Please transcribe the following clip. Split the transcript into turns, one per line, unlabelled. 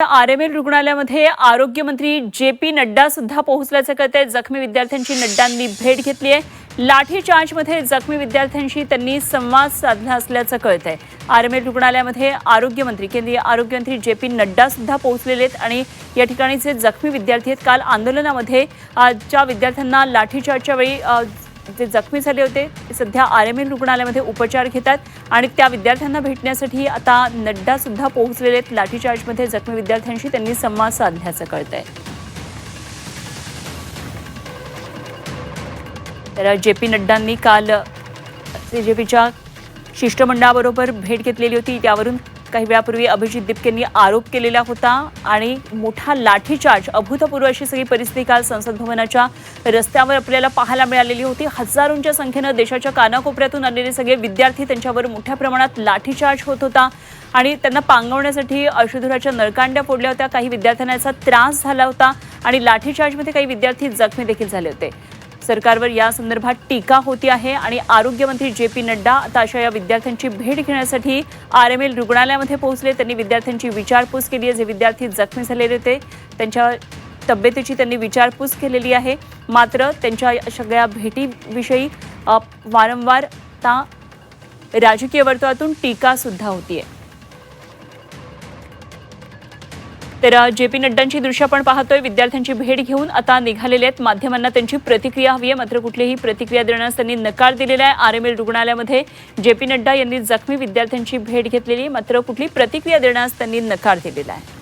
RML रुग्णालयामध्ये आरोग्यमंत्री J P. Nadda सुद्धा पोहोचल्याचं कळतंय। जखमी विद्यार्थ्यांची नड्डांनी भेट घेतली आहे। लाठीचार्जमध्ये जखमी विद्यार्थ्यांशी त्यांनी संवाद साधला असल्याचं कळतंय। आरएमएल रुग्णालयामध्ये केंद्रीय आरोग्यमंत्री जे.पी. नड्डा सुद्धा पोहोचलेले आहेत आणि या ठिकाणीचे जखमी विद्यार्थी आहेत। काल आंदोलनामध्ये ज्या विद्यार्थ्यांना लाठीचार्जच्या वेळी जे जखमी झाले होते ते सध्या आरएमएल रुग्णालयामध्ये उपचार घेतात आणि त्या विद्यार्थ्यांना भेटण्यासाठी आता नड्डा सुद्धा पोहोचलेले आहेत। लाठीचार्जमध्ये जखमी विद्यार्थ्यांशी त्यांनी संवाद साधल्याचं कळतंय। तर जे.पी. नड्डांनी काल बीजेपीच्या शिष्टमंडळाबरोबर भेट घेतलेली होती। त्यावरून काही वेळापूर्वी अभिजित दिपकेंनी आरोप केलेला होता आणि मोठा लाठीचार्ज अभूतपूर्व अशी सगळी परिस्थिती काल संसद भवनाच्या रस्त्यावर आपल्याला पाहायला मिळालेली होती। हजारोंच्या संख्येने देशाच्या कानाकोपऱ्यातून आलेले सगळे विद्यार्थी त्यांच्यावर मोठ्या प्रमाणात लाठीचार्ज होत होता आणि त्यांना पांगवण्यासाठी अश्रुधुराच्या नळकांड्या फोडल्या होत्या। काही विद्यार्थ्यांना याचा त्रास झाला होता आणि लाठीचार्जमध्ये काही विद्यार्थी जखमी देखील झाले होते। सरकारवर या संदर्भात टीका होती आहे आणि आरोग्यमंत्री जे.पी. नड्डा आता अशा या विद्यार्थ्यांची भेट घेण्यासाठी आरएमएल रुग्णालयामध्ये पोहोचले। त्यांनी विद्यार्थ्यांची विचारपूस केली आहे। जे विद्यार्थी जखमी झालेले होते त्यांच्या तब्येतीची त्यांनी विचारपूस केलेली आहे। मात्र त्यांच्या सगळ्या भेटीविषयी वारंवार राजकीय वर्तुळातून टीका सुद्धा होतीये। तर जे.पी. नड्डांची दृश्य आपण पाहतोय। विद्यार्थ्यांची भेट घेऊन आता निघालेले आहेत। माध्यमांना त्यांची प्रतिक्रिया हवी आहे, मात्र कुठलीही प्रतिक्रिया देण्यास त्यांनी नकार दिलेला आहे। आरएमएल रुग्णालयामध्ये जे.पी. नड्डा यांनी जखमी विद्यार्थ्यांची भेट घेतलेली, मात्र कुठली प्रतिक्रिया देण्यास त्यांनी नकार दिलेला आहे।